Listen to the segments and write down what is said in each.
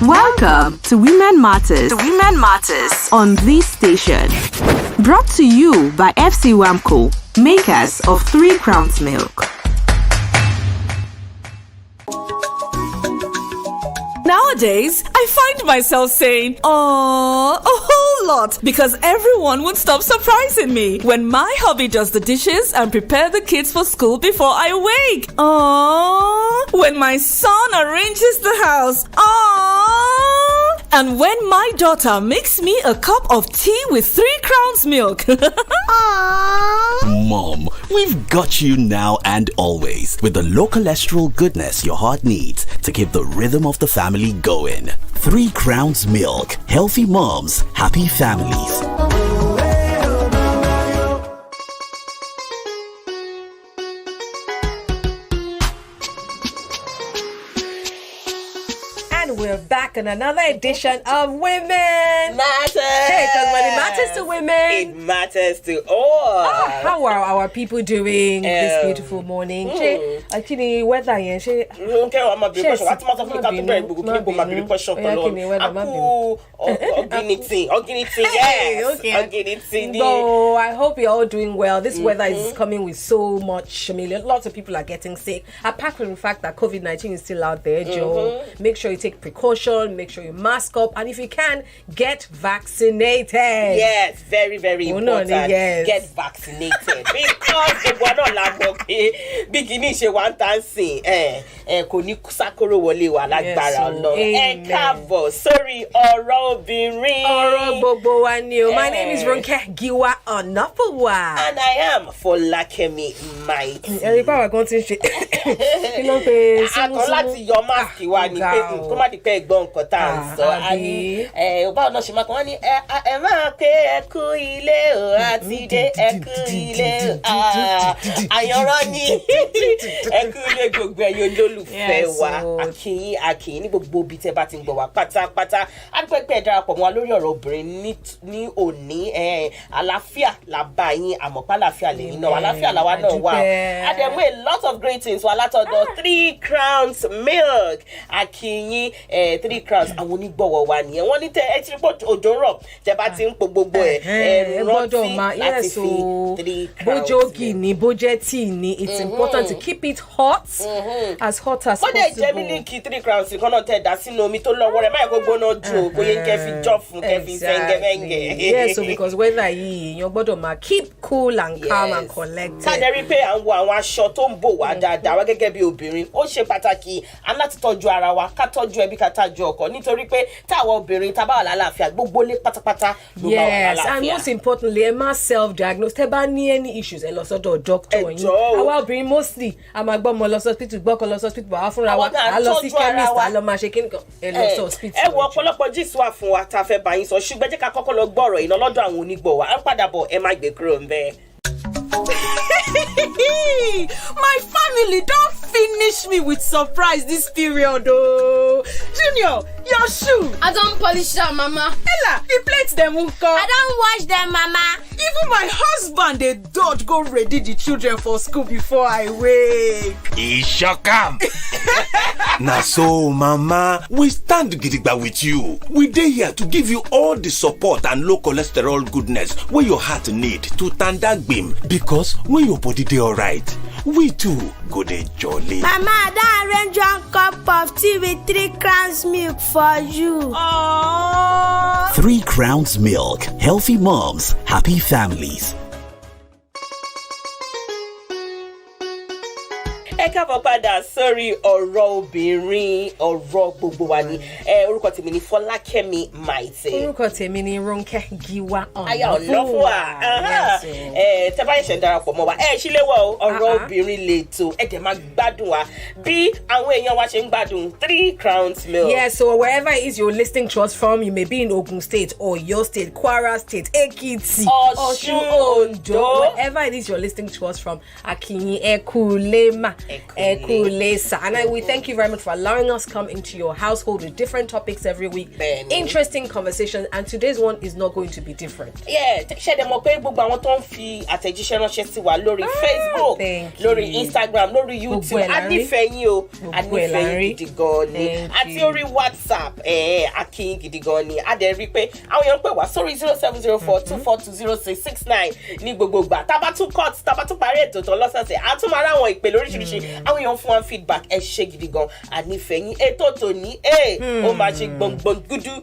Welcome to Women Matters. On this station. Brought to you by FC Wamco, makers of 3 Crowns Milk. Nowadays, I find myself saying, "Aww," a whole lot because everyone would stop surprising me when my hubby does the dishes and prepare the kids for school before I wake. Aww. When my son arranges the house. Aww. And when my daughter makes me a cup of tea with 3 Crowns Milk. Mom, we've got you now and always with the low cholesterol goodness your heart needs to keep the rhythm of the family going. 3 Crowns Milk. Healthy moms, happy families. We're back on another edition of Women Matters. Hey, because when it matters to women, it matters to all. How are our people doing this beautiful morning? Actually, weather yen. Ronke, I'm a big question. What matter if you can't do it? People might be question for long. Oginity, yes. No, I hope you're all doing well. This weather is coming with so much. I mean, lots of people are getting sick. Apart from the fact that COVID-19 is still out there, Joe, make sure you take precaution, make sure you mask up, and if you can, get vaccinated. Yes, very, very important. Yes. Get vaccinated because the one on la beginning she want to see kò ní sakoro wọlé wa lágbára Ọlọ́run. Káàbọ̀ sórí ọ̀rọ̀ obìnrin. Ọ̀rọ̀ gbogbo wa ni o. My name is Ronke Giwa-Onafuwa. And I am Folakemi Mighty. Ẹ̀rí pàwọ̀ kan ti ń ṣe kí ló ń pe àkọ́ láti yọ máàkì wa ni pé kó má di pé ẹ̀gbọ́n nǹkan tá à ń sọ. Báwo náà ṣe máa kàn wọ́n ní ẹ máa pé ẹ kú ilé o àti dé ẹ kú ilé o àyànrán ni ẹ kú ilé gbogbo ẹ̀yin olólùfẹ́ wa àkìyìn ní gbogbo ibi tẹ́ bá ti ń gbọ́ wa pátápátá àdúpẹ́pẹ́ darapọ̀ mọ́ wa lórí ọ̀rọ̀ obìnrin ní òní àlàáfíà làbá yín àmọ̀pá àlàáfíà lẹ́yìn náà àlàáfíà làwa náà wà àdẹ̀mú a lot of greetings wa látọ̀dọ̀ 3 Crowns Milk àkìyìn 3 Crowns àwọn onígbọ̀wọ̀ wa nìyẹn wọ́n ní ẹ ti rí pọ̀ òjò rọ̀ tẹ́ bá ti ń po gbogbo rántí láti fi 3 Crowns bójógì ni bójẹ́tì ni it's important to keep it hot as hot as possible. Wọ́n dẹ̀ jẹ́ mílíkì 3 Crowns kan náà tẹ̀ dá sínú omi tó lọ́wọ́ rẹ̀ báyìí kó gbóná ju bóyá kẹ́ fi jọ́ fún kẹ́ fi fẹ́ngẹ́fẹ́ngẹ́. Yes, so because weather yìí èèyàn gbọ́dọ̀ máa keep cool and calm and collected. Kájẹ́ rí pé à ń wo àwọn aṣọ tó ń bò wá dáadáa wá gẹ́gẹ́ bí obìnrin ó ṣe pàtàkì láti tọ́jú ara wa ká tọ́jú ẹbí ká tọ́jú ọkọ nítorí pé táwọn obìnrin tá bá wà lálàáfíà gbogbo lé pátápátá ló bá wà lálàáfíà. Yes, and most importantly ẹ má self-diagnose tẹ́ bá ní any issues ẹ lọ sọ́dọ̀ doctor yín. Àwa obìnrin mostly a máa gbọ́ ọmọ lọ sí hospital gbọ́kọ lọ sí hospital bàbá fúnra wa a lọ sí chemist a lọ máa ṣe kíni kan ẹ lọ sí hospital. Ẹ wo ọ̀pọ̀lọpọ̀ jíìsì wà fún wa tá a fẹ́ bá yín sọ ṣùgbọ́n jẹ́ ká kọ́kọ́ lọ gbọ́ ọ̀rọ̀ yìí lọ́dọ̀ àwọn onígbọ̀ wa à ń padà bọ̀ ẹ má gbé kúrò ńbẹ̀. My family don't finish me with surprise this period, oh. Junior, your shoe. I don't polish them, Mama. Ella, the plates them won't come. I don't wash them, Mama. Even my husband, they dodge go ready the children for school before I wake. He sure come. Now so, Mama, we stand gidigba with you. We dey here to give you all the support and low cholesterol goodness where your heart need to tanda gbim. Because when your body dey alright, we too go dey jolly. Mama, I arrange 1 cup of tea with 3 Crowns Milk for you. Aww. 3 Crowns Milk. Healthy moms, happy families. Ẹ káàbọ̀ padà sórí ọ̀rọ̀ obìnrin ọ̀rọ̀ gbogbo wa ni orúkọ tèmi ni Folakemi Mighty. Orúkọ tèmi ni Ronke Giwa-Onafuwa. Tẹ́ bá ṣe darapọ̀ mọ́ wa ṣíléwọ̀ ọ̀rọ̀ obìnrin lètò ẹ dẹ̀ máa gbádùn wa bí àwọn èèyàn wa ṣe ń gbádùn 3 Crowns Milk. Yeah, so wherever it is you're listening to us from, you may be in Ogun State or your state, Kwara State, Ekiti, Ọ̀ṣun, Ondo, wherever it is you're listening to us from, Akinyi Ekulema. And we thank you very much for allowing us come into your household with different topics every week. Interesting conversations, and today's one is not going to be different. Yeah, share them up gbogbo àwọn tó ń fi àtẹ̀jíṣẹ́ ránṣẹ́ sí wa lórí Facebook, lórí Instagram, lórí YouTube. Adífẹ́ yín o, adífẹ́ yín gidi gan ni. Àti orí WhatsApp, akin gidi gan ni. A dẹ̀ rí pé àwọn èèyàn pè wá sórí 070424206669 ní gbogbo ìgbà. Tábà tún parí ètò tán lọ́sọ̀ọ̀sẹ̀. A tún máa rá àwọn ìpè lóríṣiríṣi. Àwọn èèyàn fún wa feedback, ẹ ṣé gidi gan. Adífẹ́ yín ètò tòní, ó máa ṣe gbọ̀ngbọ̀n gúdú.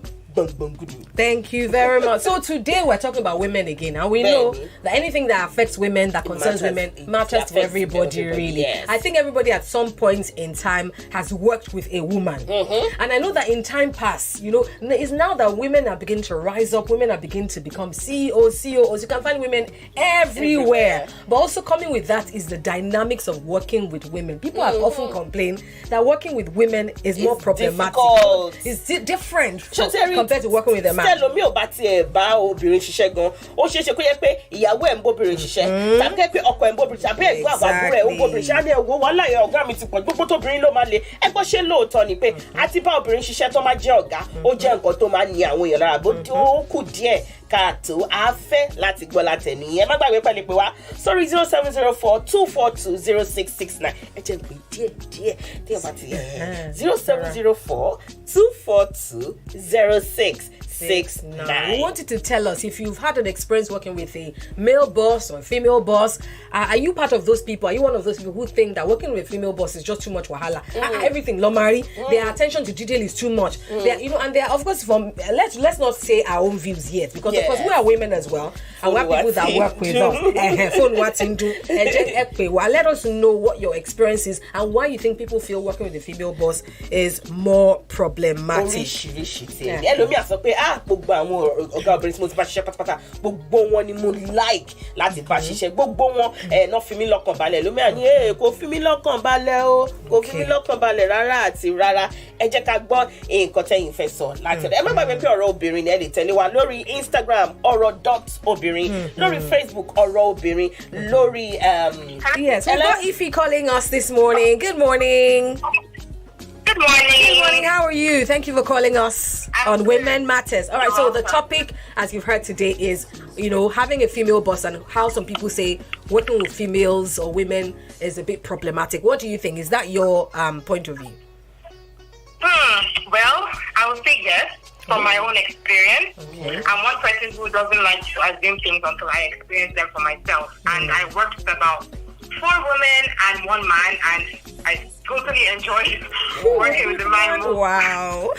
Thank you very much. So today we're talking about women again, and we know that anything that affects women, that concerns women, matters to everybody, really. Yes. I think everybody at some point in time has worked with a woman. And I know that in time past, it's now that women are beginning to rise up, women are beginning to become COOs. You can find women everywhere. But also coming with that is the dynamics of working with women. People have often complained that working with women is more problematic. It's different compared to working with a man. Tẹ́lómi ò bá tiẹ̀ bá obìnrin ṣiṣẹ́ gan, ó ṣeé ṣe kó yẹ pé ìyàwó ẹ̀ ń bóbìnrin ṣiṣẹ́, tàbí pé ọkọ ẹ̀ ń bóbìnrin ṣiṣẹ́, àbí ẹ̀gbọ́n àbúrò ẹ̀ ń bóbìnrin ṣiṣẹ́, á ní ẹ̀wọ̀ wàhálà yẹn ọ̀gá mi ti pọ̀, gbogbo tóbìnrin ló máa le. Ẹ gbọ́ ṣé lóòótọ́ ni pé àti bá obìnrin ṣiṣẹ́ tó máa jẹ́ ọ̀gá, ó jẹ́ nǹkan tó máa ní àwọn èèyàn lára, bó ó kù díẹ̀ káàtó a fẹ́ láti gbọ́ látẹ̀nu yẹn. Má gbàgbé pẹ̀lú pé wá sórí 070424206669. Ẹ jẹ́ pé díẹ̀ tí ẹ bá ti 070424206669. We wanted to tell us if you've had an experience working with a male boss or a female boss. Are you part of those people? Are you one of those people who think that working with a female boss is just too much wahala? Everything lomari, their attention to detail is too much. And they are, of course, from let's not say our own views yet, because of course we are women as well, and we are people that work with us. Let us know what your experience is and why you think people feel working with a female boss is more problematic. Gbogbo àwọn ọ̀gá obìnrin tí mo ti bá ṣiṣẹ́ pátápátá, gbogbo wọn ni mo like láti bá ṣiṣẹ́, gbogbo wọn náà fi mí lọ́kàn balẹ̀. Lómi àní kò fi mí lọ́kàn balẹ̀ o, kò fi mí lọ́kàn balẹ̀ rárá àti rárá. Ẹ jẹ́ ká gbọ́ nǹkan tẹ́yin fẹ́ sọ láti rẹ̀. Ẹ má gbàgbé pé ọ̀rọ̀ obìnrin ni ẹ lè tẹ̀lé wa lórí Instagram oro.obinrin, lórí Facebook ọ̀rọ̀ obìnrin, lórí yes, we've got Ify calling us this morning. Good morning. Good morning. Good morning. How are you? Thank you for calling us on Women Matters. All right, so the topic, as you've heard today, is having a female boss and how some people say working with females or women is a bit problematic. What do you think? Is that your point of view? Well, I would say yes, from my own experience. I'm one person who doesn't like to assume things until I experience them for myself. And I worked with about 4 women and 1 man, and I totally enjoyed working with the man more. Wow.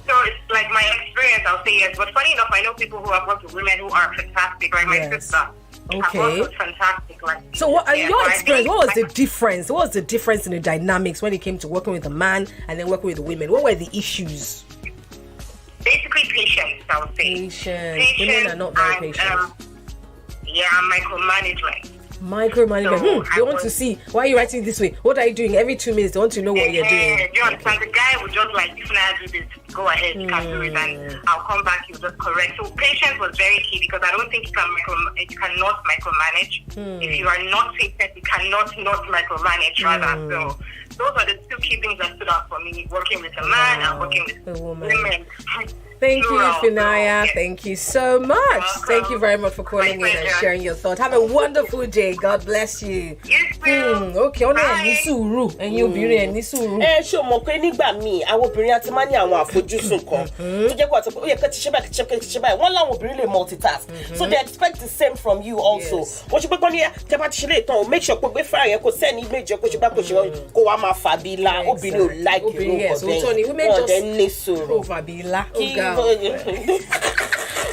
So it's like my experience, I'll say yes. But funny enough, I know people who have worked with women who are fantastic, like my sister. Okay. Was fantastic. So what your experience? What was the difference? What was the difference in the dynamics when it came to working with a man and then working with the women? What were the issues? Basically patience, I would say. Patience. Women are not very patient. Micromanagement. Micromanagement. They want to see, why are you writing this way? What are you doing? Every 2 minutes, they want to know what you're doing. You understand? The guy would just like, if I do this, go ahead, you can do it, and I'll come back, you just correct. So patience was very key, because I don't think you cannot micromanage. If you are not patient, you cannot not micromanage, rather. So those are the 2 key things that stood out for me, working with a man and working with women. Thank you, Finaya. Thank you so much. Thank you very much for calling in and sharing your thoughts. Have a wonderful day. God bless you. Okay, ọ̀nà ẹni sùúrù, ẹ̀yin obìnrin ẹni sùúrù. Ṣé o mọ̀ pé nígbà míì àwọn obìnrin àti máa ní àwọn àfojúsùn kan tó jẹ́ kó àti ó yẹ kí ẹ ti ṣe báyìí, wọ́n láwọn obìnrin lè multitask. So they expect the same from you also. Wọ́n ṣe pé kọ́ ní tẹ́ bá ti ṣe lè tán o, make sure pé gbé fáyà yẹn kò sẹ́ni méjì kó ṣe bá kò ṣe kó wá máa fà bí ilá. Obìnrin ò like irú nǹkan bẹ́ẹ̀. Wọ́n dẹ̀ ní sùúrù.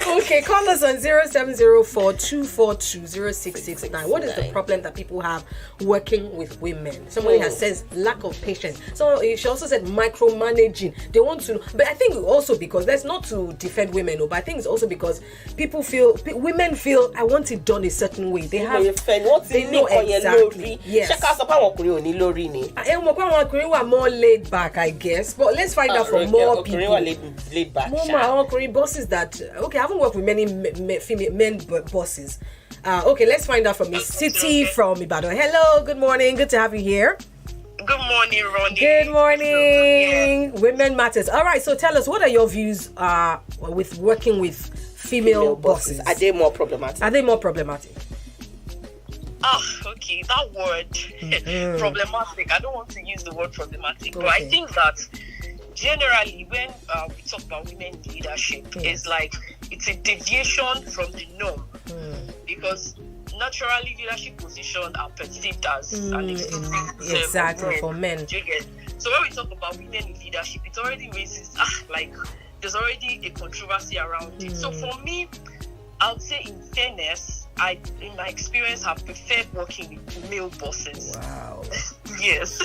Okay, call us on 0704-242-0669. What is the problem that people have working with women? Somebody has said lack of patience. So she also said micromanaging. They want to, but I think also because that's not to defend women, but I think it's also because women feel I want it done a certain way. They know exactly. Yes. Are more laid back, I guess. But let's find out from more people. Laid back. More bosses that I haven't don't work with many female men bosses. Okay, let's find out from Miss City from Ibadan. Hello, good morning. Good to have you here. Good morning, Ronke. Good morning. Women matters. All right, so tell us, what are your views with working with female bosses? Are they more problematic? Okay, that word, problematic. I don't want to use the word problematic, but I think that generally when we talk about women leadership, it's like it's a deviation from the norm, because naturally leadership positions are perceived as an exclusive exactly for men. So when we talk about women in leadership, it already raises like there's already a controversy around it. So for me, I would say in fairness, I, in my experience, have preferred working with male bosses. Wow. Yes,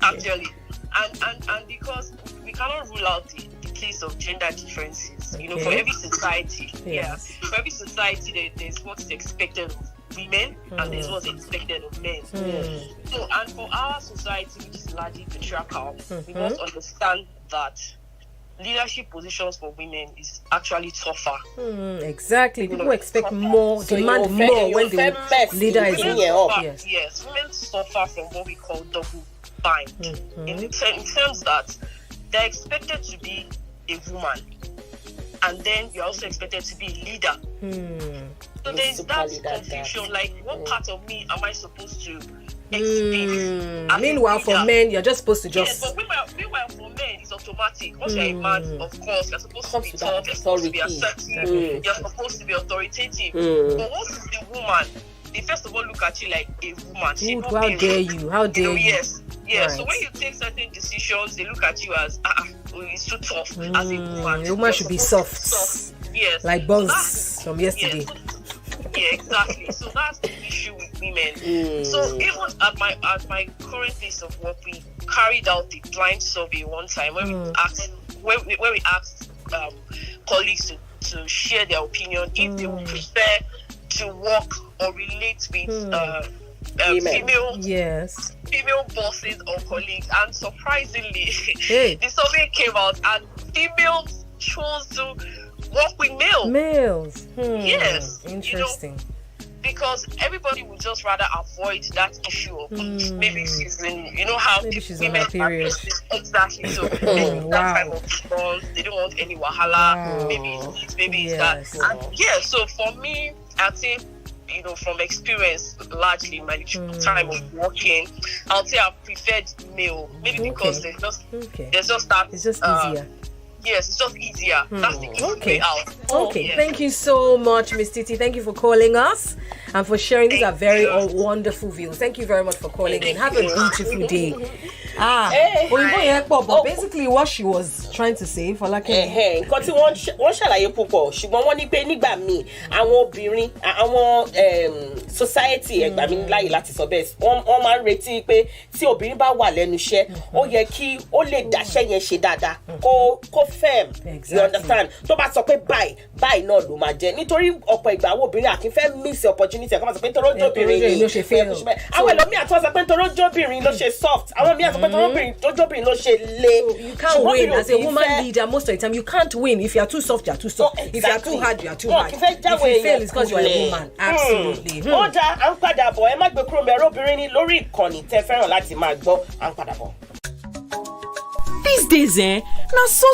actually. And because we cannot rule out the case of gender differences, you know, for every society. For every society, there's what's expected of women and there's what's expected of men. So, and for our society, which is largely patriarchal, we must understand that leadership positions for women is actually tougher. Exactly. People expect more, demand more when the leader is in. Yes, women suffer from what we call double bind. In terms that they're expected to be a woman, and then you're also expected to be a leader. So there's that confusion, like what part of me am I supposed to explain? Meanwhile, for men, you're just supposed to just... Yes, but meanwhile for men, it's automatic. Once you're a man, of course, you're supposed to be tough, you're supposed to be assertive, you're supposed to be authoritative. But what is the woman? They first of all look at you like a woman. How dare you? How dare you? Yes. Right. So when you take certain decisions, they look at you as, it's too tough as a woman. A woman should be soft. Yes. Like Bones from yesterday. Yeah, exactly. So that's the issue with women. So even at my current place of work, we carried out a blind survey one time where we asked colleagues to share their opinion if they would prefer to work or relate with female bosses or colleagues, and surprisingly, the survey came out and females chose to work with males. Yes, interesting. Because everybody would just rather avoid that issue of maybe she's in, you know how women period. Exactly. So that type of response, they don't want any wahala. Maybe it's that. And so for me, I'd say, you know, from experience, largely in my time of working, I'll say I've preferred male. Maybe because there's just that. It's just easier. Yes, it's just easier. That's the easy way out. Thank you so much, Miss Titi. Thank you for calling us and for sharing these are very wonderful views. Thank you very much for calling in. Have a beautiful day. But basically what she was trying to say, Folakemi. Nǹkan tí wọ́n ṣàlàyé púpọ̀, ṣùgbọ́n wọ́n ní pé nígbà míì àwọn obìnrin àwọn society ẹ̀gbà mi láyè láti sọ bẹ́ẹ̀ wọ́n máa ń retí pé tí obìnrin bá wà lẹ́nu iṣẹ́ ó yẹ kí ó lè dáṣẹ́ yẹn ṣe dáadáa kó firm. You understand? Tó bá sọ pé báyìí náà ló máa jẹ́ nítorí ọ̀pọ̀ ìgbà àwọn obìnrin àkínfẹ́ miss opportunity ẹ̀ka máa sọ pé nítorí ojóbìnrin ni àwọn ẹlòmíì àti wọ́n sọ pé nítorí ojóbìnrin ló ṣe soft àwọn míì àti pé nítorí ojóbìnrin ló ṣe lé. You can't win as a woman leader most of the time. You can't win. If you are too soft, you are too soft. If you are too hard, you are too hard. If you fail, it's because you are a woman. Absolutely. Ó dá à ń padà bọ̀ ẹ má gbé kúrò mẹ́rọ obìnrin ní lórí ìkànnì tẹ́ fẹ́ràn láti máa gbọ́ à ń padà bọ̀. These days, na so,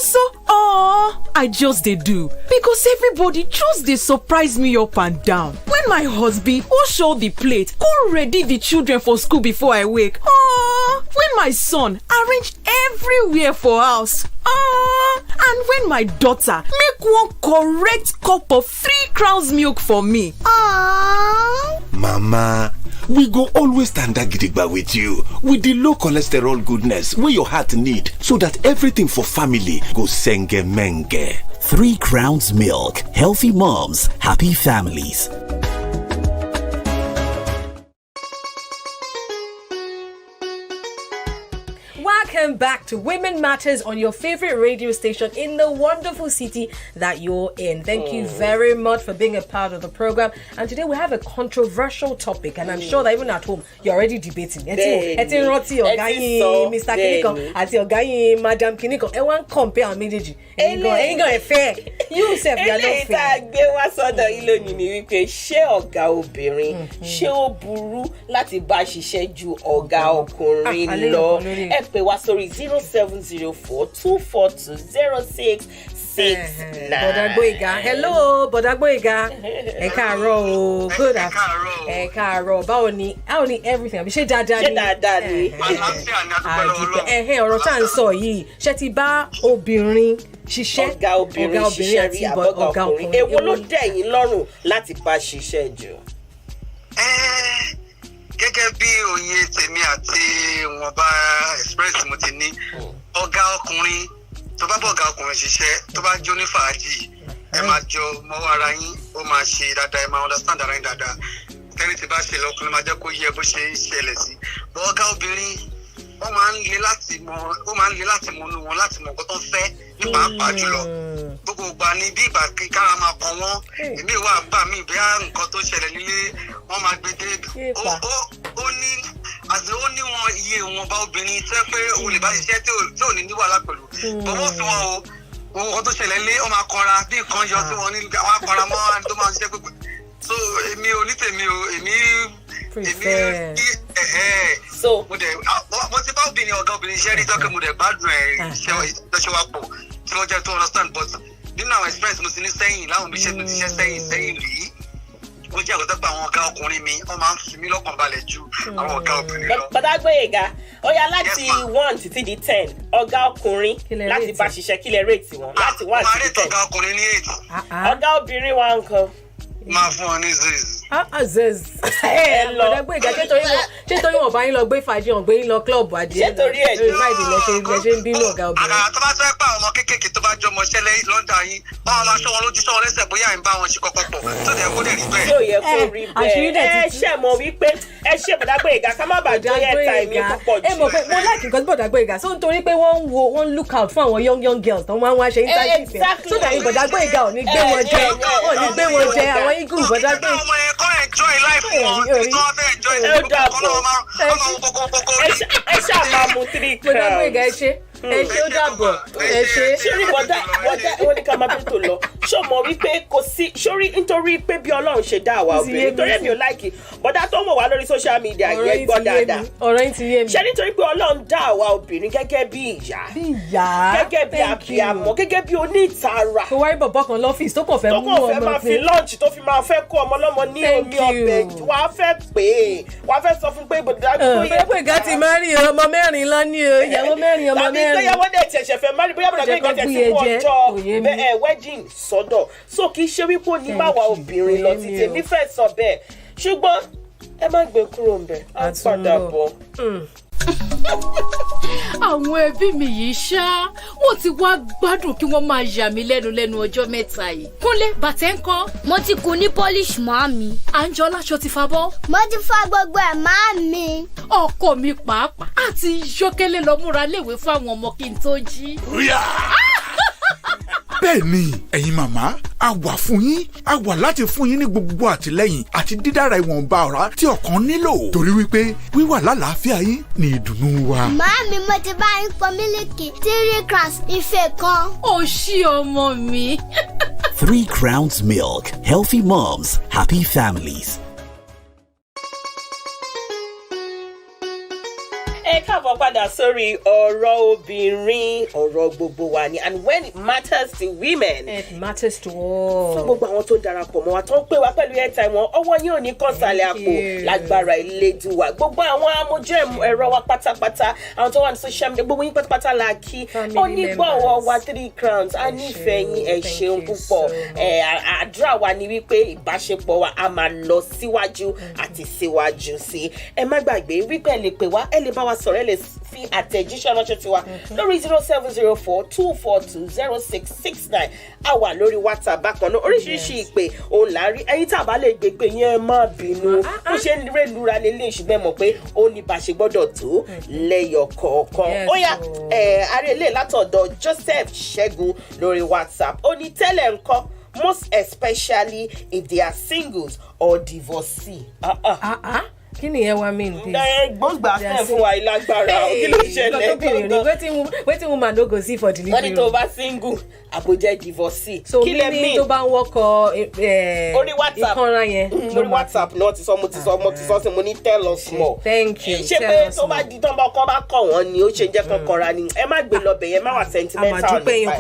I just they do. Because everybody just they surprise me up and down. When my husband wash all the plate, go ready the children for school before I wake. When my son arrange everywhere for house. And when my daughter make one correct cup of 3 crowns milk for me. Mama, we go always stand gidigba with you with the low cholesterol goodness where your heart need so that everything for family go senge menge. 3 Crowns Milk. Healthy moms, happy families. Welcome back to Women Matters on your favorite radio station in the wonderful city that you're in. Thank you very much for being a part of the program. And today we have a controversial topic, and I'm sure that even at home you're already debating. Mr. Kiniko, Ati Oga Madam Kiniko. Everyone compare mejeji. Ain't gonna fair. You self, you are not eléyìí tá a gbé wá sọ́dọ̀ yìí lónìí ni wípé ṣé ọ̀gá obìnrin ṣé ó burú láti bá ṣiṣẹ́ ju ọ̀gá ọkùnrin lọ? Ẹ pè wá sórí 0704-242-0669. Bọ̀dá Gbóyèga, hello Bọ̀dá Gbóyèga. Ẹ káàárọ̀ o, good afternoon. Ẹ káàárọ̀, báwo ni everything? Àbí ṣé dáadáa ni? Ṣé dáadáa ni? Ọ̀rọ̀ tá à ń sọ yìí, ṣé ti bá obìnrin ṣiṣẹ́? Ọ̀gá obìnrin ṣiṣẹ́ rí àbọ̀gá ọkùnrin. Èwo ló dẹ̀ yín lọ́rùn láti bá ṣiṣẹ́ jù? Gẹ́gẹ́ bí òye tèmi àti wọn bá express mo ti ní ọ̀gá ọkùnrin tó bá bọ̀ ọ̀gá ọkùnrin ṣiṣẹ́ tó bá jó ní fàájì ẹ máa jọ mọ́wọ́ ara yín ó máa ṣe dáadáa ẹ máa understand ara yín dáadáa tẹ́lẹ̀ tí bá ṣe lọ́kùnrin máa jẹ́ kó yẹ bó ṣe ń ṣẹlẹ̀ sí bọ́ ọ̀gá obìnrin wọ́n máa ń le láti mọ inú wọn láti mọ nǹkan tó ń fẹ́ nípa pàápàá jùlọ gbogbo ìgbà ni bí ìgbà kára máa kàn wọ́n èmi ìwà àgbà mi bí nǹkan tó ṣẹlẹ̀ nílé wọ́n máa gbé dé ó ní wọn iye wọn bá obìnrin tẹ́ pé òun lè bá ṣiṣẹ́ tí ò ní wàhálà pẹ̀lú bọ́wọ́ fi wọn o nǹkan tó ṣẹlẹ̀ lé ọmọ akọra bí nǹkan yọ sí wọn ní àwọn akọra mọ́ ẹni tó máa ń ṣiṣẹ́ pé so èmi ò ní tèmi o èmi so mo ti bá ọ̀gá obìnrin iṣẹ́ rí tọ́kẹ́ mo dẹ̀ gbádùn iṣẹ́ wa pọ̀ tí wọ́n jẹ́ tó understand but nínú àwọn experience mo ti ní sẹ́yìn láwọn ibi iṣẹ́ tó ti ṣe sẹ́yìn rí ó jẹ́ àgọ́tọ́ pé àwọn ọ̀gá ọkùnrin mi wọ́n máa ń fi mí lọ́kàn balẹ̀ ju àwọn ọ̀gá obìnrin lọ. Bọ̀dá Gbóyèga ó yá láti 1 títí di 10 ọ̀gá ọkùnrin láti bá ṣiṣẹ́ kílẹ̀ rate wọn láti 1 títí 10. ọ̀gá ọkùnrin ní 8. ọ̀gá obìnrin wa nǹkan. máa fún ọ ní zez. Bọ̀dá Gbóyèga ṣé torí wọn bá yín lọ gbé fàájì wọn gbé yín lọ club àdìẹ ṣé torí ẹ̀ lórí friday lẹ́ṣẹ̀ ń bínú ọ̀gá obìnrin. àgàrà tó bá fẹ́ pa ọmọ kéékèèké tó bá jọ ọmọ ṣẹlẹ̀ lọ́dà yín báwọn máa ṣọ́ wọn lójú ṣọ́ wọn lẹ́sẹ̀ bóyá ń bá wọn ṣe kọ́kọ́ pọ̀ tó dẹ̀ kó lè rí bẹ́ẹ̀. tí ò yẹ kó rí bẹ́ẹ̀ ẹ ṣe mọ̀ wípé ẹ ṣe Bọ̀dá Gbóyèga ká má bàa jọ yẹ time yín púpọ̀ jù. ẹ mọ̀ pé mo like nǹkan tí Bọ̀dá Gbóyèga so nítorí pé wọ́n look out fún àwọn young girls tó máa ń wá ṣe internship yẹn so that Bọ̀dá Gbóyèga ò ní gbé wọn jẹ àwọn eagle Bọ̀dá Gbóyèga. ọmọ yẹn kọ́ enjoy life wọn tí wọ́n fẹ́ enjoy ẹ ṣáà máa mu 3 crowns. Bọ̀dá Gbóyèga ẹ ṣe ó dàbọ̀ ẹ ṣe. sórí bọ̀dá wọn ní ká máa bí tó lọ ṣó mọ̀ wípé kò sí sórí nítorí pé bí Ọlọ́run ṣe dá àwa obìnrin nítorí èmi ò láìkì bọ̀dá tó mọ̀ wá lórí social media yẹn gbọ́ dáadáa ọ̀rọ̀ yín ti yé mi. ṣé nítorí pé Ọlọ́run dá àwa obìnrin gẹ́gẹ́ bí ìyá gẹ́gẹ́ bí abiyamọ gẹ́gẹ́ bí onítara. kò wáyé bọ̀bọ̀ kan lọ́fíìsì tó kàn fẹ́ mú ọmọ tó kàn fẹ́ máa fi lunch tó fi máa fẹ́ kó ọmọ lọ́mọ ní omi ọbẹ̀ wàá fẹ́ pè é wàá fẹ́ sọ fún pé Bọ̀dá Gbóyèga ti máa rí ọmọ mẹ́rin lọ́ní o ìyàwó mẹ́rin ọmọ mẹ́rin. tàbí ìgbéyàwó dẹ̀ ṣẹ̀ṣẹ̀ fẹ́ máa rí bóyá Bọ̀dá Gbóyèga tẹ̀ sí fún ọjọ́ wedding sọ́dọ̀ so kì í ṣe wípé ó ní báwa obìnrin lọ títí èmi fẹ́ sọ bẹ́ẹ̀ ṣùgbọ́n ẹ má gbé kúrò ń bẹ̀ á padà bọ̀. àwọn ẹbí mi yìí ṣá wọn ti wá gbádùn kí wọ́n máa yà mí lẹ́nu ọjọ́ mẹ́ta yìí. Kúnlé bàtẹ́ ń kọ́. mo ti kun ní polish màámi. Àǹjọ́lá ṣo ti fa bọ́. mo ti fa gbogbo ẹ̀ màámi. ọkọ mi pàápàá àti yọkẹ́lẹ́ lọ múra léwe fún àwọn ọmọ kí n tó jí. bẹ́ẹ̀ ni ẹ̀yin màmá a wà fún yín a wà láti fún yín ní gbogbo àtìlẹ́yìn àti dídára ìwọ̀nba ọ̀rá tí ọkàn nílò torí wípé wíwà lálàáfíà yín ni ìdùnnú wa. màámi mo ti bá yín pọn mílìkì 3 crowns ife kan. ó ṣí ọmọ mi. 3 Crowns Milk. Healthy moms, happy families. ẹ káàbọ̀ padà sórí ọ̀rọ̀ obìnrin ọ̀rọ̀ gbogbo wa ni and when it matters to women. It matters to all. fún gbogbo àwọn tó darapọ̀ mọ́ wa tó ń pè wá pẹ̀lú airtime wọn ọwọ́ yín ò ní kàn sálẹ̀ àpò lágbára Elédùà gbogbo àwọn amójú ẹ̀rọ wa pátápátá àwọn tó wà ní social media gbogbo yín pátápátá la kí onígbọ̀wọ́ wa 3 crowns a nífẹ̀ẹ́ yín ẹ ṣeun púpọ̀ àdúrà wa ni wípé ìbáṣepọ̀ wa a máa lọ síwájú àti síwájú sí ẹ má gbàgbé wípé ẹ lè pè wá ẹ lè bá wa sọ̀rọ̀ ẹ lè fi àtẹ̀jíṣẹ́ ránṣẹ́ sí wa lórí 0704-242-0669 a wà lórí WhatsApp bákan náà oríṣiríṣi ìpè òun là ń rí ẹ̀yin tá a bá lè gbé pé yẹn má bínú bó ṣe ń rélura lélẹ̀ ṣùgbọ́n mọ̀ pé ó ní bá ṣe gbọ́dọ̀ tó lẹ́yọ̀ kọ̀ọ̀kan ó yá àrẹ́lẹ̀ látọ̀dọ̀ Joseph Ṣẹ́gun lórí WhatsApp ó ní tẹ́lẹ̀ ńkọ́ most especially if they are singles or divorcee. Kí ni ẹ wá mean this? Gbọ́ngbà fẹ́ fún wa ìlágbára. Kí ló ṣẹlẹ̀? Wetin woman no go see for delivery. Wọ́n ní tó bá single, àbójẹ́ divorcee. So kí lẹ mean tó bá ń wọkọ̀ orí WhatsApp ìkanra yẹn? Lórí WhatsApp náà ti sọ mo ti sọ sí mo ní tell us more. Thank you. Ṣé pé tó bá di tán bá kọ̀ wọ́n ni ó ṣe jẹ́ kọ́kọ́ra ni? Ẹ má gbé lọ bẹ̀ yẹn, má wà sentimental. Àmàdúpẹ́ yẹn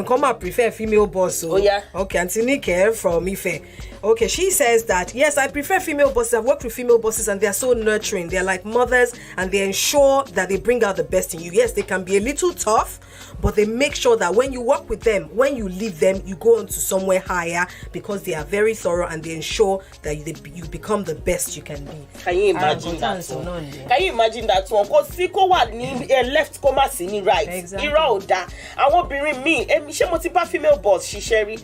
kọ́ máa prefer female boss. Oh yeah. Okay, Auntie Nike from Ife. Okay, she says that, yes, I prefer female bosses. I've worked with female bosses and they're so nurturing. They're like mothers and they ensure that they bring out the best in you. Yes, they can be a little tough, but they make sure that when you work with them, when you leave them, you go on to somewhere higher because they are very thorough and they ensure that you become the best you can be. Can you imagine that one? Can you imagine that one? Because Siko wa ni left, comma ni right. Exactly. Ira oda. Àwọn obìnrin mi, èmi ṣé mo ti bá female boss ṣiṣẹ́ rí.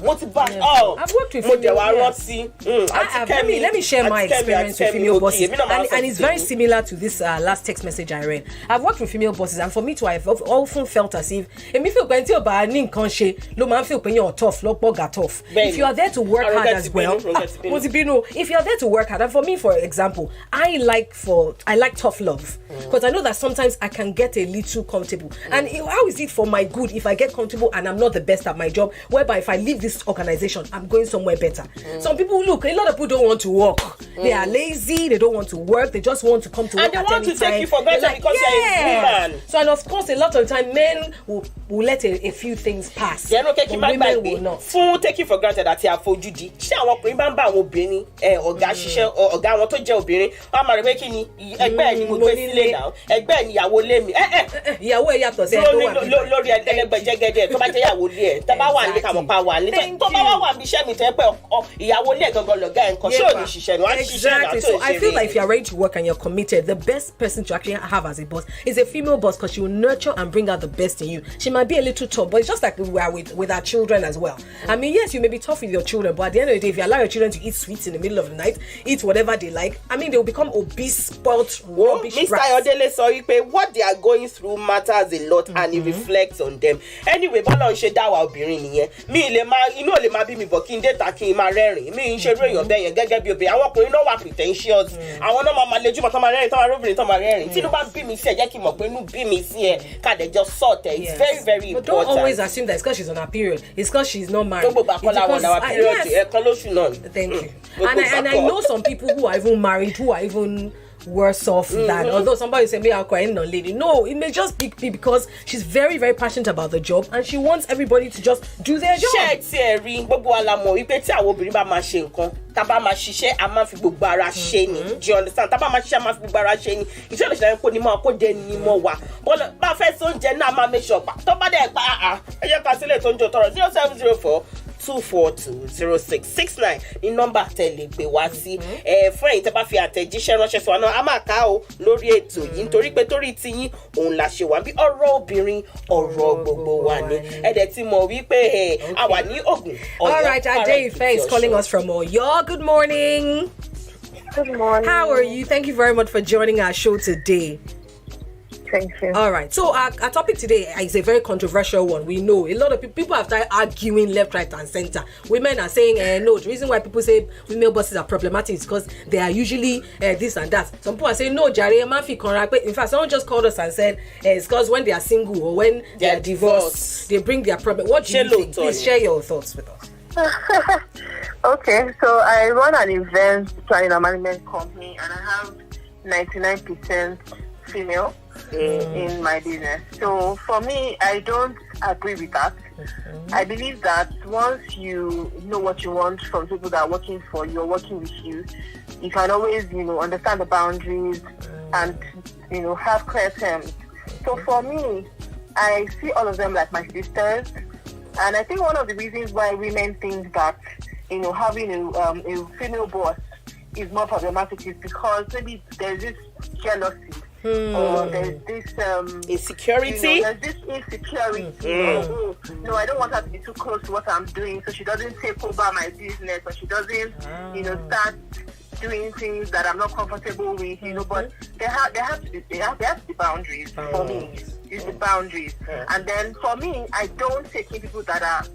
Mo ti bá. Oh, I've worked with female. Let me share my experience with female bosses, and it's very similar to this last text message I read. I've worked with female bosses, and for me too, I've often felt as if feel plenty of feel tough. If you are there to work hard as well, if you are there to work hard, and for me, for example, I like tough love because I know that sometimes I can get a little comfortable. And how is it for my good if I get comfortable and I'm not the best at my job? Whereby if I leave this organization, I'm going somewhere better. Some people, look, a lot of people don't want to work. They are lazy, they don't want to work, they just want to come to work at any time. And they want to take you for granted because you're a woman. So, and of course, a lot of time, men will let a few things pass. But women will not. Fún take you for granted àti àfojúdi. Ṣé àwọn ọkùnrin bá ń bá àwọn obìnrin ọ̀gá ṣiṣẹ́ ọ̀gá àwọn tó jẹ́ obìnrin wọ́n á máa rẹ̀ pé kí ni ẹgbẹ́ ẹ̀ ni mo gbé sílé náà ẹgbẹ́ ẹ̀ ni ìyàwó lé mi. Ìyàwó ẹ̀ yàtọ̀ sí ẹ̀ tó wà níbẹ̀. Lórí ẹ̀ẹ́dẹ́gbẹ̀jẹgẹdẹ tó bá jẹ́ ìyàwó lé ẹ̀ tó bá wà ní kàmọ́ pa wà ní tó bá wà ní iṣẹ́ mi tẹ́ pẹ́ ìyàwó lé ẹ̀ gangan lọ̀gá ẹ̀ nǹkan ṣé ò ní ṣiṣẹ́ ni wọ́n á ṣiṣẹ́ náà tó ṣe rí. So I feel like if you're ready to work and you're committed, the best person to actually have as a boss is a female boss because she will nurture and bring out the best in you. She might be a little tough, but it's just like we are with our children as well. I mean, yes, you may be tough with your children, but at the end of the day, if you allow your children to eat sweets in the middle of the night, eat whatever they like, I mean, they will become obese, spoiled, rubbish Mr. rats. Ayodele sọ wípé what they are going through matters a lot and it reflects on them. Anyway, bọ́lá ń ṣe dáwà obìnrin nìyẹn. Mi lè máa inú ò lè máa bí mi bọ̀ kí n dé ta kí n máa rẹ́rìn. Mi ń ṣe irú èèyàn bẹ́ẹ̀ yẹn gẹ́gẹ́ bí obìnrin. Àwọn ọkùnrin náà wà pretentious. Àwọn náà máa lejú mọ́ tán máa rẹ́rìn tán máa róbìnrin tán máa rẹ́rìn. Tí inú bá bí mi sí ẹ̀ jẹ́ kí n mọ̀ pé inú bí mi sí ẹ̀ kàdéjọ́ sort ẹ̀. It's very very important. But don't always assume that it's because she's on her period. It's because she's not married. Gbogbo àkọlà wọn náà period ẹ̀kan lóṣù náà. Thank you. And I know some people who are even married who are even worse off than, although somebody say me I'm crying on lady. No, it may just be because she's very very passionate about the job and she wants everybody to just do their job. Ṣé ti ẹ rí gbogbo alamọ wípé tí àwọn obìnrin bá máa ṣe nǹkan tá bá máa ṣiṣẹ́ a máa fi gbogbo ara ṣe ni. Do you understand? Tá bá máa ṣiṣẹ́ a máa fi gbogbo ara ṣe ni. Iṣẹ́ lè ṣe kó ní mọ́ kó dé ní mọ́ wa. Bá fẹ́ sọ oúnjẹ náà máa make sure pa. Tó bá dẹ̀ pa ẹ jẹ́ ká sílẹ̀ tó ń jọ tọrọ 0704-242-0669 ní nọ́mbà tẹ̀lé pé wá sí fún ẹ̀yin tẹ́ bá fi àtẹ̀jíṣẹ́ ránṣẹ́ sọ àná a máa ká o lórí ètò yìí nítorí pé torí tiyín òun là ṣe wà bí ọ̀rọ̀ obìnrin ọ̀rọ̀ gbogbo wa ni ẹ̀dẹ̀ ti mọ̀ wípé a wà ní Ògùn Ọ̀yọ́. All right, Adeife is calling us from Oyo. Good morning. Good morning. How are you? Thank you very much for joining our show today. Thank you. All right. So our topic today is a very controversial one. We know a lot of people have started arguing left, right, and center. Women are saying, no, the reason why people say female bosses are problematic is because they are usually this and that. Some people are saying, no, Jare, Mafi Konra. In fact, someone just called us and said it's because when they are single or when they are divorced, they bring their problem. What do you think? Please share your thoughts with us. Okay, so I run an event planning and management company and I have 99% female in my business. So for me, I don't agree with that. I believe that once you know what you want from people that are working for you or working with you, you can always, understand the boundaries and, have clear terms. So for me, I see all of them like my sisters. And I think one of the reasons why women think that, having a female boss is more problematic is because maybe there's this jealousy. Or there's this insecurity. There's this insecurity. No, I don't want her to be too close to what I'm doing, so she doesn't take over my business, or she doesn't, start doing things that I'm not comfortable with. But there have to be boundaries for me. It's the boundaries, and then for me, I don't take in people that are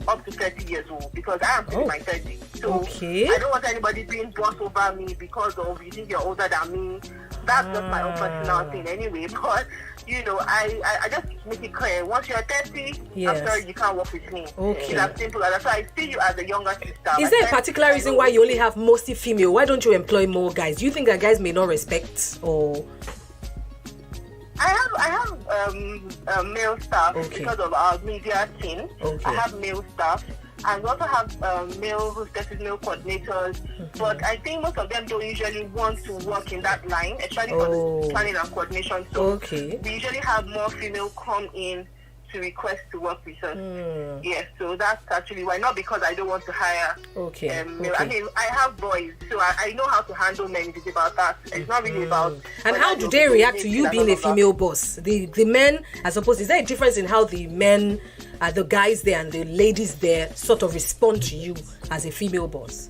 up to 30 years old because I am in my 30s. So I don't want anybody being bossed over me because of you think you're older than me. That's just my own personal thing anyway. But you know, I just make it clear. Once you're 30, I'm sorry, you can't work with me. It's as simple as that. So I see you as a younger sister. Is there a particular reason why you only have mostly female? Why don't you employ more guys? Do you think that guys may not respect or? I have male staff because of our media team. I have male staff. And we also have male hostesses, male coordinators. But I think most of them don't usually want to work in that line, especially for the planning and coordination. So we usually have more female come in to request to work with us. Yes, so that's actually why. Not because I don't want to hire male. I mean, I have boys, so I know how to handle men. It's about that. It's not really about... And how do they react to you being a female boss? The men, as opposed, is there a difference in how the men, the guys there and the ladies there sort of respond to you as a female boss?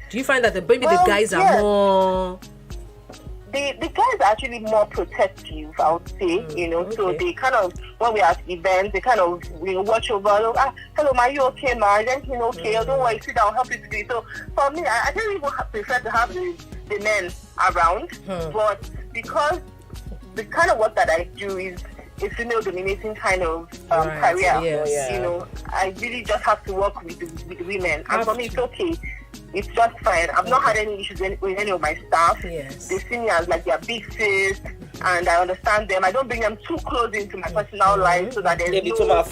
Do you find that maybe the guys are more... The guys are actually more protective, I would say, you know, so they kind of, when we're at events, they kind of, you know, watch over, hello, ma, you okay, ma? Everything okay? Don't worry, sit down, I'll help you to do it. So for me, I don't even prefer to have the men around, but because the kind of work that I do is a female-dominating kind of career, you know, I really just have to work with the women, and for me, it's okay. It's just fine. I've not had any issues with any of my staff. They see me as like their big sis, and I understand them. I don't bring them too close into my personal life so that there's no... So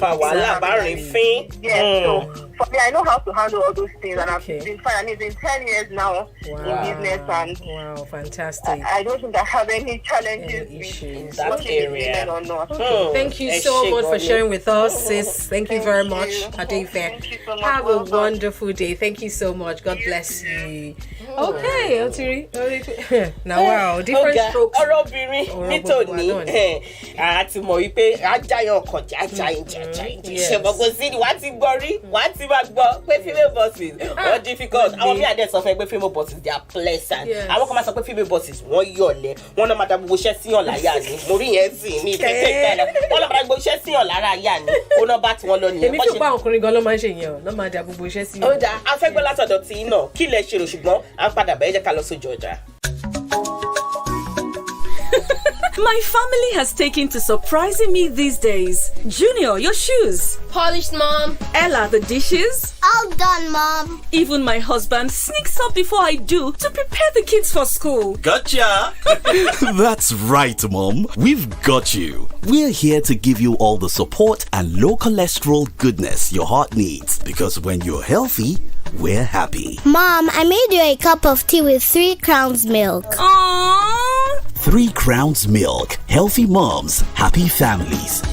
for me, I know how to handle all those things, and I've been fine. I mean, it's been 10 years now in business, and fantastic. I don't think I have any challenges with that area or not. Thank you so much for sharing with us, sis. Thank you very much, Adefe. So have a wonderful day. Thank you so much. God bless you. Okay, Otiri. Now, wow, different strokes. ORO obìnrin nítòní àti mọ̀ wípé ajáyàn kọjá ajáyìn ṣẹ̀bọ̀gbọ̀ sí ni wàá ti gbọ́ rí wàá ti máa gbọ́ pé female bosses wọ́n difficult. Àwọn mí àdé sọ fún ẹ pé female bosses they are pleasant. Àwọn kan máa sọ pé female bosses wọ́n yọ̀lẹ̀ wọ́n náà máa da gbogbo iṣẹ́ síyàn láyà ni mo rí yẹn sì ní ìpínlẹ̀ ìpínlẹ̀ wọ́n náà máa da gbogbo iṣẹ́ síyàn lára yà ni ó náà bá tí wọ́n lọ nìyẹn. Èmi tó bá ọkùnrin gan ló máa ń ṣe yẹn ló máa da gbogbo iṣẹ́ sí. Ó dáa afẹ́gbẹ́ látọ̀dọ̀ tí náà kí lẹ ṣe rò ṣùgbọ́n à ń padà bẹ́ẹ̀ jẹ́ ká lọ sójú ọjà. My family has taken to surprising me these days. Junior, your shoes. Polished, Mom. Ella, the dishes. All done, Mom. Even my husband sneaks up before I do to prepare the kids for school. Gotcha! That's right, Mom. We've got you. We're here to give you all the support and low cholesterol goodness your heart needs. Because when you're healthy, we're happy. Mom, I made you a cup of tea with 3 Crowns milk. Aww. 3 Crowns Milk. Healthy moms, happy families.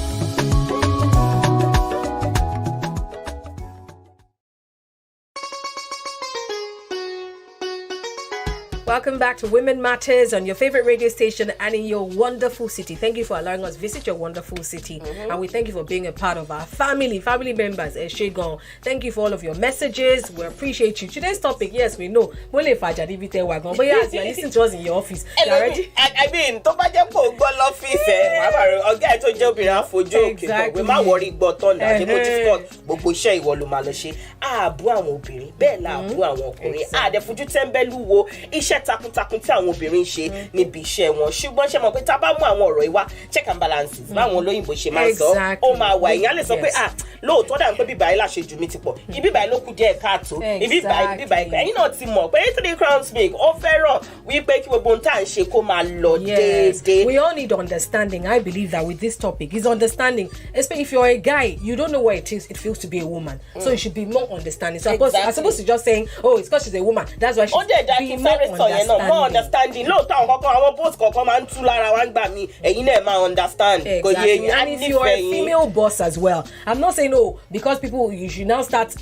Welcome back to Women Matters on your favorite radio station and in your wonderful city. Thank you for allowing us visit your wonderful city. And we thank you for being a part of our family members. Thank you for all of your messages. We appreciate you. Today's topic, yes, we know. But yes, you're listening to us in your office. You ready? I mean, to ba je ko go l'office oga to je obìnrin afojú òkè we ma worry gbọ́tọ̀ na je mo ti sport gbogbo iṣẹ́ ìwọ ló máa lọ ṣe ààbò àwọn obìnrin bẹ́ẹ̀ la ààbò àwọn ọkùnrin a de fojú tẹ́ńbẹ́lú wo iṣẹ́ takuntakun tí àwọn obìnrin ṣe níbi iṣẹ́ wọn ṣùgbọ́n ṣe mọ̀ pé tá bá mú àwọn ọ̀rọ̀ ìwà check and balances báwọn olóyìnbó ṣe máa sọ ó máa wà èèyàn lè sọ pé lóòótọ́ dà ń pé bíbá ilá ṣe jù mí ti pọ̀ ibi báyìí ló kù díẹ̀ káàtó ibi báyìí ẹ̀yin náà ti mọ̀ pé 3 Crowns Milk ó fẹ́ràn wípé kí gbogbo ohun tá à ń ṣe kó máa lọ déédéé. We all need understanding. I believe that with this topic is understanding. Especially if you're a guy, you don't know what it feels to be a woman. So you should be more understanding. So I'm supposed to just saying, oh, it's because she's a woman. That's why she be more understanding. More understanding. Lóòótọ́ àwọn kankan àwọn boss kankan máa ń tú lára wa ń gbà mí ẹ̀yin náà máa understand. Exactly. And if you're a female boss as well, I'm not saying because people you should now start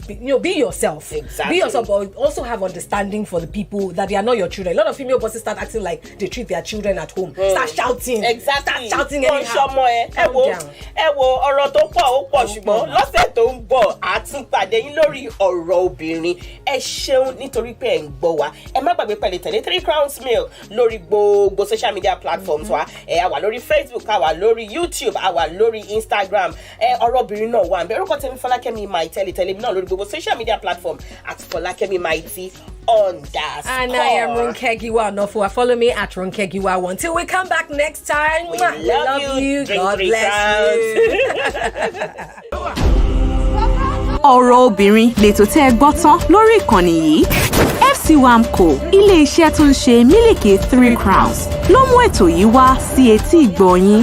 be yourself. Exactly. Be yourself, but also have understanding for the people that they are not your children. A lot of female bosses start acting like they treat their children at home. Start shouting. Exactly. Start shouting anyhow. Ẹ wo ọ̀rọ̀ tó pọ̀ ó pọ̀ ṣùgbọ́n lọ́sẹ̀ tó ń bọ̀ a tún pàdé yín lórí ọ̀rọ̀ obìnrin. Ẹ ṣeun nítorí pé ẹ ń gbọ́ wa. Ẹ má gbàgbé pẹ̀lẹ́ tẹ̀lé 3 Crowns Milk lórí gbogbo social media platforms wa a wà lórí Facebook, a wà lórí YouTube, a wà lórí Instagram ọ̀rọ̀ obìnrin náà wà ńbẹ̀. Orúkọ tèmi Folakemi Mighty tẹ̀lé mi náà lórí gbogbo social media platform at Folakemi Mighty _. And I am Ronke Giwa-Onafuwa. Follow me at Ronke Giwa. Until we come back next time. We love you. God bless you. ọ̀rọ̀ obìnrin lètò tẹ́ ẹ gbọ́ tán lórí ìkànnì yìí. FC Wamco ilé iṣẹ́ tó ń ṣe mílìkì 3 Crowns ló mú ètò yìí wá sí etí ìgbọ́ yín.